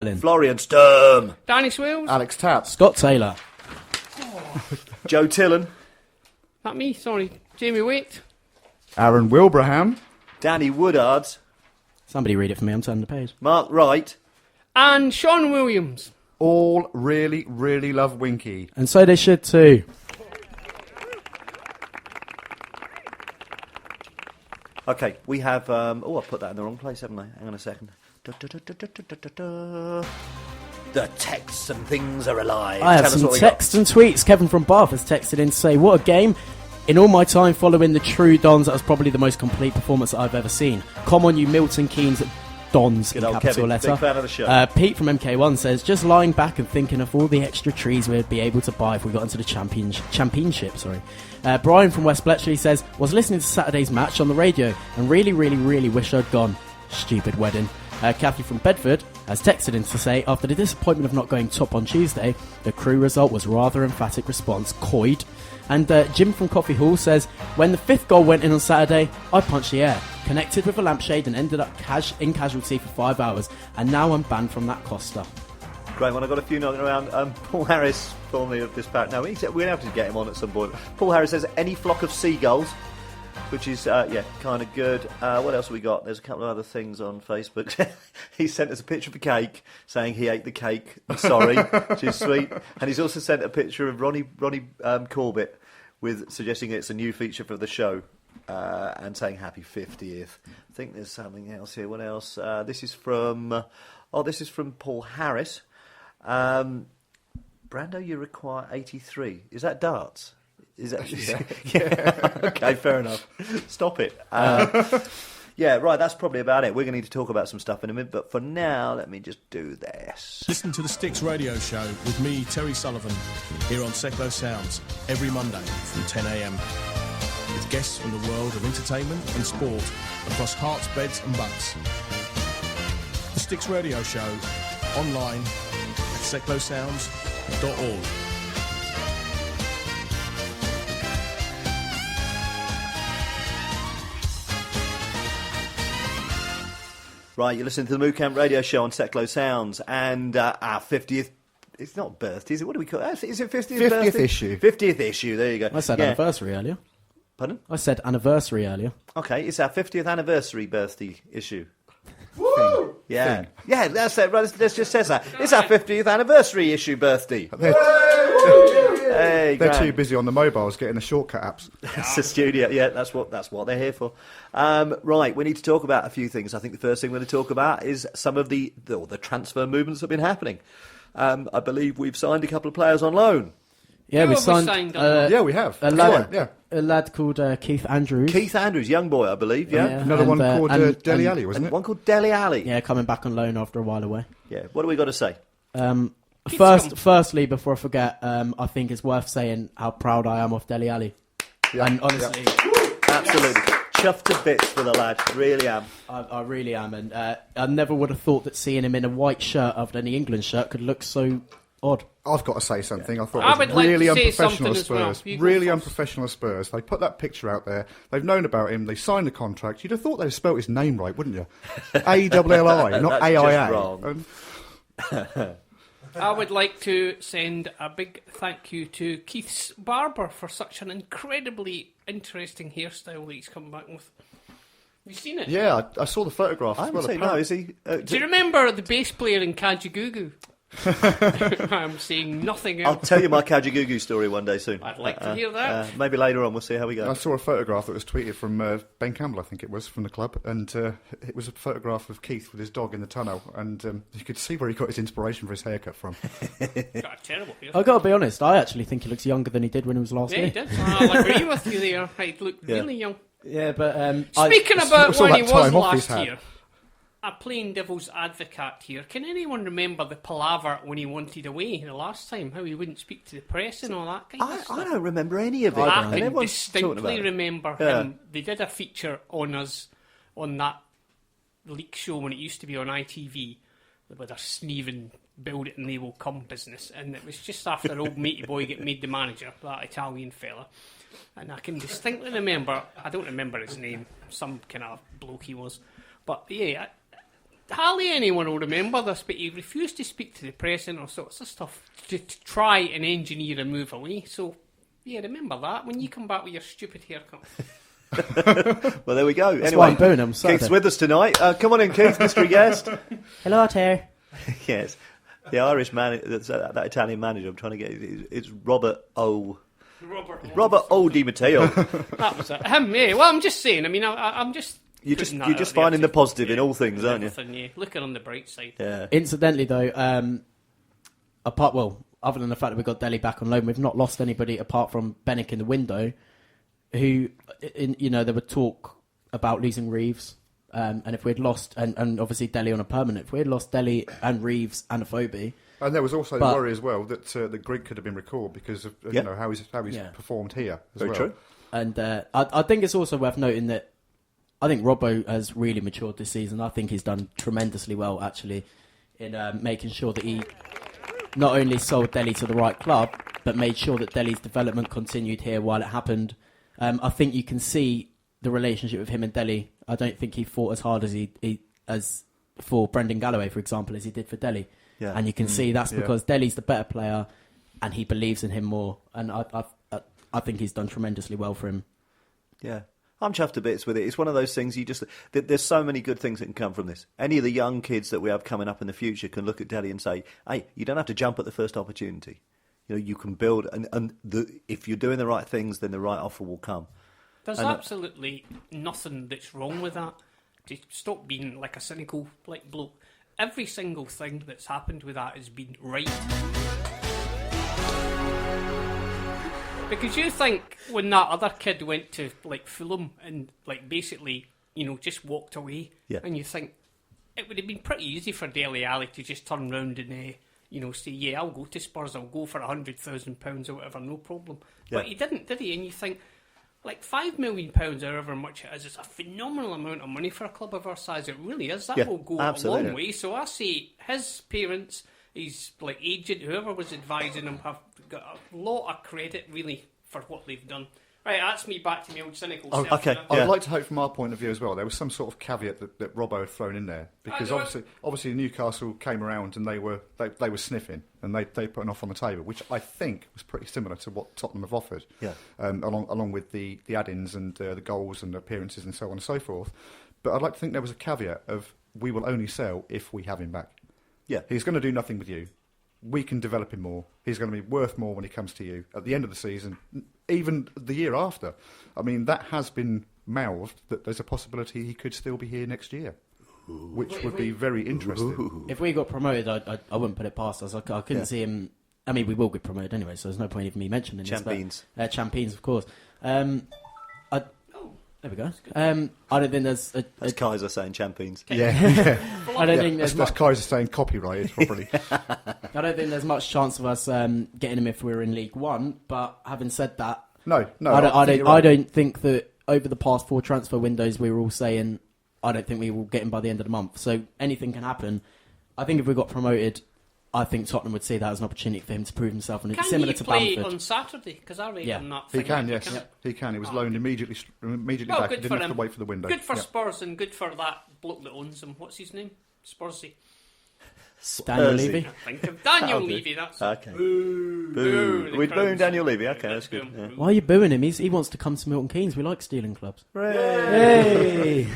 Florian Sturm. Danny Swales. Alex Tapp. Scott Taylor. Joe Tillen. Not me, sorry. Jamie Waite. Aaron Wilbraham. Danny Woodard. Somebody read it for me, I'm turning the page. Mark Wright. And Sean Williams. All really, really love Winky. And so they should too. Okay, we have... I put that in the wrong place, haven't I? Hang on a second. The texts and things are alive. I have some texts and tweets. Kevin from Bath has texted in to say, what a game. In all my time following the true Dons, that was probably the most complete performance that I've ever seen. Come on, you Milton Keynes Dons, in capital Kevin, letter. big fan of the show. Pete from MK1 says, just lying back and thinking of all the extra trees we'd be able to buy if we got into the championship. Brian from West Bletchley says, was listening to Saturday's match on the radio and really, really, really wish I'd gone. Stupid wedding. Kathy from Bedford has texted in to say, after the disappointment of not going top on Tuesday, the Crewe result was rather emphatic response, coyed. And Jim from Coffee Hall says, when the fifth goal went in on Saturday, I punched the air, connected with a lampshade and ended up in casualty for 5 hours, and now I'm banned from that Costa. Great one. I've got a few knocking around. Paul Harris, formerly of this pack. No, we're going to have to get him on at some point. Paul Harris says, any flock of seagulls, which is, kind of good. What else have we got? There's a couple of other things on Facebook. He sent us a picture of a cake, saying he ate the cake. I'm sorry, which is sweet. And he's also sent a picture of Ronnie Corbett, with suggesting it's a new feature for the show, and saying happy 50th. I think there's something else here. What else? This is from Paul Harris. Brando, you require 83. Is that darts? Is that? Yeah. Okay, fair enough. Stop it. Yeah, right, that's probably about it. We're going to need to talk about some stuff in a minute, but for now, let me just do this. Listen to the Sticks Radio Show with me, Terry Sullivan, here on Seclo Sounds, every Monday from 10 a.m. with guests from the world of entertainment and sport across hearts, beds and bucks. The Sticks Radio Show, online at seclosounds.org. Right, you're listening to the MooCamp Radio Show on Seclo Sounds, and our 50th... It's not birthday, is it? What do we call it? Is it 50th birthday? 50th issue. 50th issue, there you go. I said anniversary earlier. Pardon? I said anniversary earlier. Okay, it's our 50th anniversary birthday issue. Woo! Yeah. Yeah, that's it. Right, let's just say that. It's our 50th anniversary issue birthday. Hey, They're too busy on the mobiles getting the shortcut apps. That's the studio. Yeah, that's what they're here for. Right, we need to talk about a few things. I think the first thing we're going to talk about is some of the transfer movements that have been happening. I believe we've signed a couple of players on loan. Yeah, we signed yeah, we have. a lad called Keith Andrews. Keith Andrews, young boy, I believe. Yeah. Another one called Dele Alli, wasn't it? One called Dele Alli. Yeah, coming back on loan after a while away. Yeah. What do we got to say? Firstly, before I forget, I think it's worth saying how proud I am of Dele Alli. Yeah. And honestly, Absolutely. Chuffed to bits for the lad. Really am. I really am. And I never would have thought that seeing him in a white shirt other than the England shirt could look so odd. I've got to say something. Yeah. I thought I it would was like really to say unprofessional of something as well. Spurs. Really unprofessional of Spurs. They put that picture out there. They've known about him. They signed the contract. You'd have thought they'd spelt his name right, wouldn't you? A-double-L-I, not That's A-I-A. just wrong. I would like to send a big thank you to Keith's barber for such an incredibly interesting hairstyle that he's come back with. Have you seen it? Yeah, I saw the photograph. I as would say well. no, is he? Do you remember the bass player in Kajagoogoo? I'm saying nothing I'll else. tell you my Kajagoogoo story one day soon. I'd like to hear that. Maybe later on, we'll see how we go. I saw a photograph that was tweeted from Ben Campbell, I think it was, from the club, and it was a photograph of Keith with his dog in the tunnel, and you could see where he got his inspiration for his haircut from. Got a terrible hair. I've got to be honest, I actually think he looks younger than he did when he was last Yeah, year. he did. I'll agree with you there. He looked really young. Yeah, but Speaking about saw when that he was time off he's last had. year, I'm playing devil's advocate here. Can anyone remember the palaver when he wanted away the last time? How he wouldn't speak to the press and all that kind of I stuff? don't remember any of it. I And can everyone's talking about distinctly it. remember Yeah. him. They did a feature on us on that leak show when it used to be on ITV with a sneering build it and they will come business, and it was just after old matey boy get made the manager, that Italian fella. And I can distinctly remember, I don't remember his name, some kind of bloke he was, but yeah, hardly anyone will remember this, but he refused to speak to the press and all sorts of stuff to try and engineer a move away. So, yeah, remember that when you come back with your stupid haircut. Well, there we go. That's Anyway, why I'm booing him. Keith's with us tonight. Come on in, Keith, mystery guest. Hello, Terry. Yes, the Irish man, that Italian manager. I'm trying to get. It's Robert O. Di Matteo. That was it. Him, yeah. Well, I'm just saying. I mean, I'm just. You're just finding the positive in all things, aren't you? Yeah, looking on the bright side. Yeah. Incidentally, though, other than the fact that we got Dele back on loan, we've not lost anybody apart from Bennick in the window. Who, there were talk about losing Reeves, and if we'd lost, and obviously Dele on a permanent, if we had lost Dele and Reeves and Afobe. And there was also the worry as well that the Greek could have been recalled because of how he's performed here as Very well. true. And I think it's also worth noting that I think Robbo has really matured this season. I think he's done tremendously well, actually, in making sure that he not only sold Dele to the right club, but made sure that Dele's development continued here while it happened. I think you can see the relationship with him and Dele. I don't think he fought as hard as for Brendan Galloway, for example, as he did for Dele. Yeah. And you can see that's because Dele's the better player, and he believes in him more. And I think he's done tremendously well for him. Yeah. I'm chuffed to bits with it. It's one of those things there's so many good things that can come from this. Any of the young kids that we have coming up in the future can look at Dele and say, hey, you don't have to jump at the first opportunity. You can build, and if you're doing the right things, then the right offer will come. There's absolutely nothing that's wrong with that. To stop being like a cynical bloke. Every single thing that's happened with that has been right. Because you think when that other kid went to Fulham and basically just walked away, and you think it would have been pretty easy for Dele Alli to just turn round and say, yeah, I'll go to Spurs, I'll go for £100,000 or whatever, no problem. Yeah. But he didn't, did he? And you think, £5 million, however much it is a phenomenal amount of money for a club of our size. It really is. That will go a long way. So I say his parents, his agent, whoever was advising him, have got a lot of credit, really, for what they've done. Right, that's me back to my old cynical self. Okay. Now. I'd like to hope from our point of view as well, there was some sort of caveat that Robbo had thrown in there. Because obviously Newcastle came around and they were sniffing and they put an offer on the table, which I think was pretty similar to what Tottenham have offered. Yeah. Along with the add-ins and the goals and appearances and so on and so forth. But I'd like to think there was a caveat of we will only sell if we have him back. Yeah. He's going to do nothing with you. We can develop him more. He's going to be worth more when he comes to you at the end of the season, even the year after. I mean, that has been mouthed that there's a possibility he could still be here next year, which would be very interesting. If we got promoted, I wouldn't put it past us. I couldn't see him. I mean, we will get promoted anyway, so there's no point in me mentioning Champions. this. Champions, of course. There we go. I don't think there's... That's Kaiser saying champions. I don't think there's that's Kaiser saying copyrighted properly. I don't think there's much chance of us getting him if we're in League One, but having said that... No, I don't think that over the past 4 transfer windows we were all saying, I don't think we will get him by the end of the month. So anything can happen. I think if we got promoted, I think Tottenham would see that as an opportunity for him to prove himself, and it's similar to Bamford. Can he play on Saturday? Because I read him that. He can, yes. Yep. He can. He was loaned immediately back. He didn't have to wait for the window. Good for Spurs and good for that bloke that owns him. What's his name? Spursy. Daniel Levy. I think of Daniel Levy. That's okay. Boo. We're booing Daniel Levy. Okay, that's good. Yeah. Why are you booing him? He wants to come to Milton Keynes. We like stealing clubs. Hey.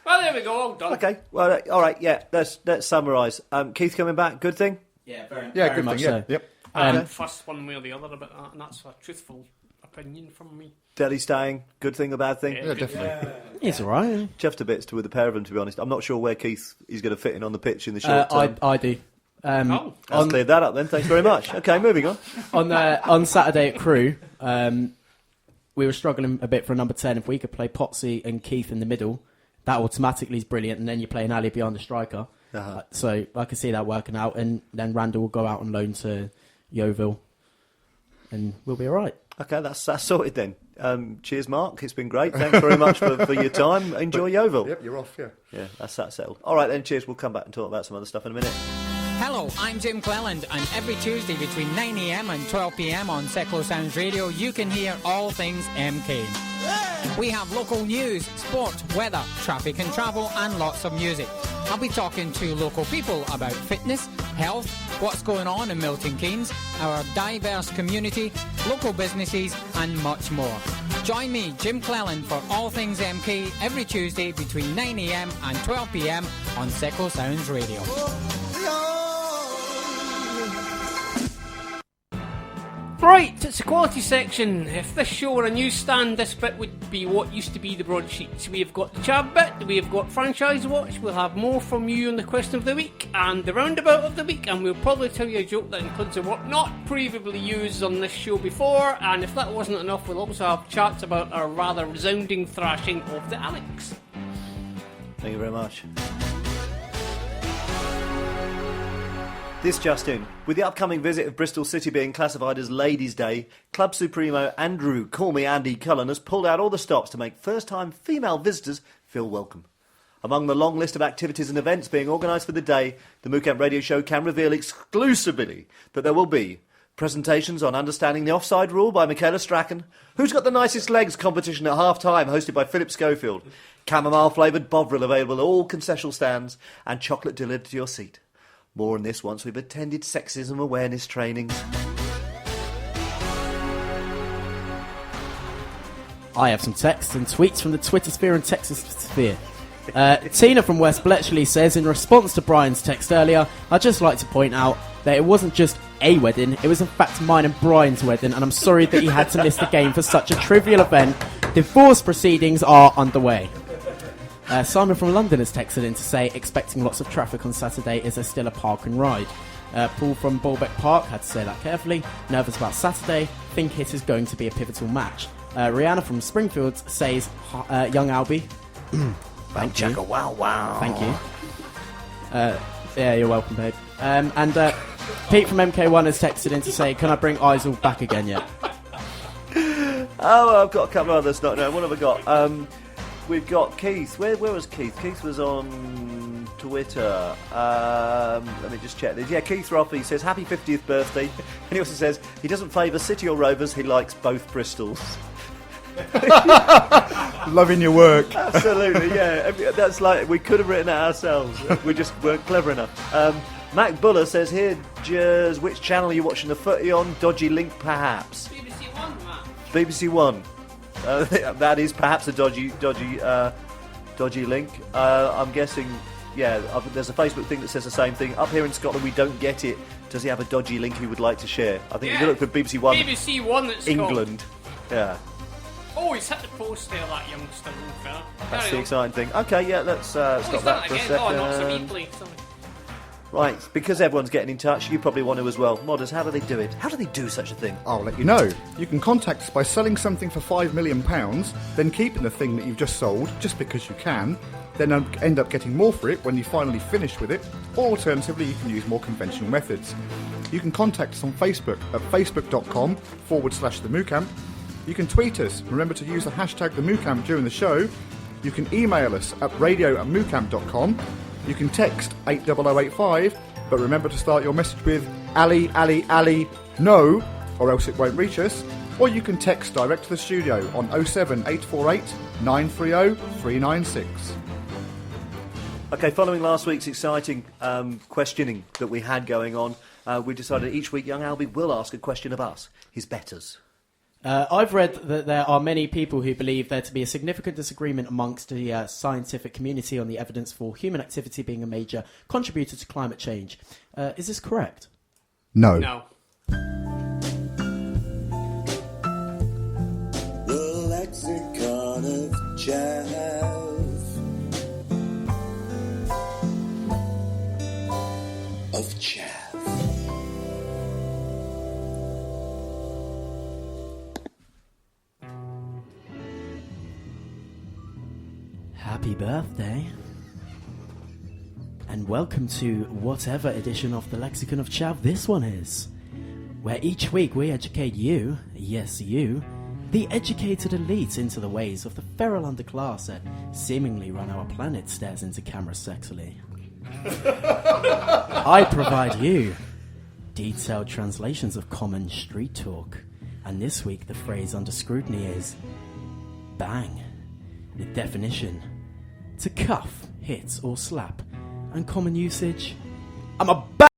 Well, there we go. All done. Okay. Well, all right. Yeah. Let's summarise. Keith coming back. Good thing. Yeah. Very good much thing. so. Yep. First one way or the other about that, and that's a truthful opinion from me. Dele staying. Good thing or bad thing? Yeah, definitely. Yeah. He's all right. Chuffed to bits with the pair of them, to be honest. I'm not sure where Keith is going to fit in on the pitch in the short term. I do. Let's clear that up then. Thanks very much. Okay, moving on. On Saturday at Crewe, we were struggling a bit for a number 10. If we could play Potsy and Keith in the middle, that automatically is brilliant, and then you play an alley behind the striker. Uh-huh. So I could see that working out, and then Randall will go out on loan to Yeovil, and we'll be all right. Okay, that's sorted then. Cheers, Mark. It's been great. Thanks very much for your time. Enjoy Yeovil. Yep, you're off, Yeah, that's that settled. All right then, cheers. We'll come back and talk about some other stuff in a minute. Hello, I'm Jim Cleland, and every Tuesday between 9am and 12pm on Secklow Sounds Radio, you can hear all things MK. We have local news, sport, weather, traffic and travel, and lots of music. I'll be talking to local people about fitness, health, what's going on in Milton Keynes, our diverse community, local businesses, and much more. Join me, Jim Cleland, for All Things MK every Tuesday between 9 a.m. and 12 p.m. on Seco Sounds Radio. Right, it's the quality section. If this show were a newsstand, this bit would be what used to be the broadsheets. We have got the Chav bit, we have got Franchise Watch, we'll have more from you on the question of the week and the roundabout of the week, and we'll probably tell you a joke that includes a what not previously used on this show before, and if that wasn't enough, we'll also have chats about our rather resounding thrashing of the Alex. Thank you very much. This just in. With the upcoming visit of Bristol City being classified as Ladies' Day, Club Supremo Andrew, call me Andy Cullen, has pulled out all the stops to make first-time female visitors feel welcome. Among the long list of activities and events being organised for the day, the MooCamp Radio Show can reveal exclusively that there will be presentations on understanding the offside rule by Michaela Strachan, Who's Got the Nicest Legs competition at half-time hosted by Philip Schofield, chamomile-flavoured Bovril available at all concessional stands, and chocolate delivered to your seat. More on this once we've attended sexism awareness trainings. I have some texts and tweets from the Twitter sphere and Texas sphere. Tina from West Bletchley says, in response to Brian's text earlier, I'd just like to point out that it wasn't just a wedding, it was in fact mine and Brian's wedding, and I'm sorry that he had to miss the game for such a trivial event. Divorce proceedings are underway. Simon from London has texted in to say, expecting lots of traffic on Saturday, is there still a park and ride? Paul from Bolbeck Park had to say that carefully. Nervous about Saturday, think it is going to be a pivotal match. Rihanna from Springfield says, young Alby. Thank you. Wow, wow. Thank you. Yeah, you're welcome, babe. And Pete from MK1 has texted in to say, can I bring Isel back again yet? Oh, I've got a couple of others. What have I got? We've got Keith. Where was Keith? Keith was on Twitter. Let me just check this. Yeah, Keith Roffey says, happy 50th birthday. And he also says, he doesn't favour City or Rovers, he likes both Bristols. Loving your work. Absolutely, yeah. That's like, we could have written it ourselves. We just weren't clever enough. Mac Buller says here, Jers, which channel are you watching the footy on? Dodgy link, perhaps. BBC One, Matt. BBC One. That is perhaps a dodgy link. I'm guessing, yeah, there's a Facebook thing that says the same thing. Up here in Scotland, we don't get it. Does he have a dodgy link he would like to share? I think if you look for BBC One, BBC One, that's England. Yeah. Oh, he's hit the post there, that youngster, fella. That's the exciting thing. Okay, yeah, let's stop that for a second. Oh, not some replay. Sorry. Right, because everyone's getting in touch, you probably want to as well. Modders, how do they do it? How do they do such a thing? I'll let you know. You can contact us by selling something for £5 million, then keeping the thing that you've just sold, just because you can, then end up getting more for it when you finally finish with it, or alternatively you can use more conventional methods. You can contact us on Facebook at facebook.com/the MooCamp. You can tweet us. Remember to use the hashtag the MooCamp during the show. You can email us at radio@moocamp.com. You can text 80085, but remember to start your message with Ali, Ali, Ali, no, or else it won't reach us. Or you can text direct to the studio on 07848 930 396. Okay, following last week's exciting questioning that we had going on, we decided each week young Alby will ask a question of us, his betters. I've read that there are many people who believe there to be a significant disagreement amongst the scientific community on the evidence for human activity being a major contributor to climate change. Is this correct? No. No. The lexicon of jazz. Of jazz. Happy birthday. And welcome to whatever edition of the Lexicon of Chav this one is, where each week we educate you, yes you, the educated elite into the ways of the feral underclass that seemingly run our planet stares into camera sexily. I provide you detailed translations of common street talk, and this week the phrase under scrutiny is bang. The definition: to cuff, hit or slap. And common usage: I'm a bang!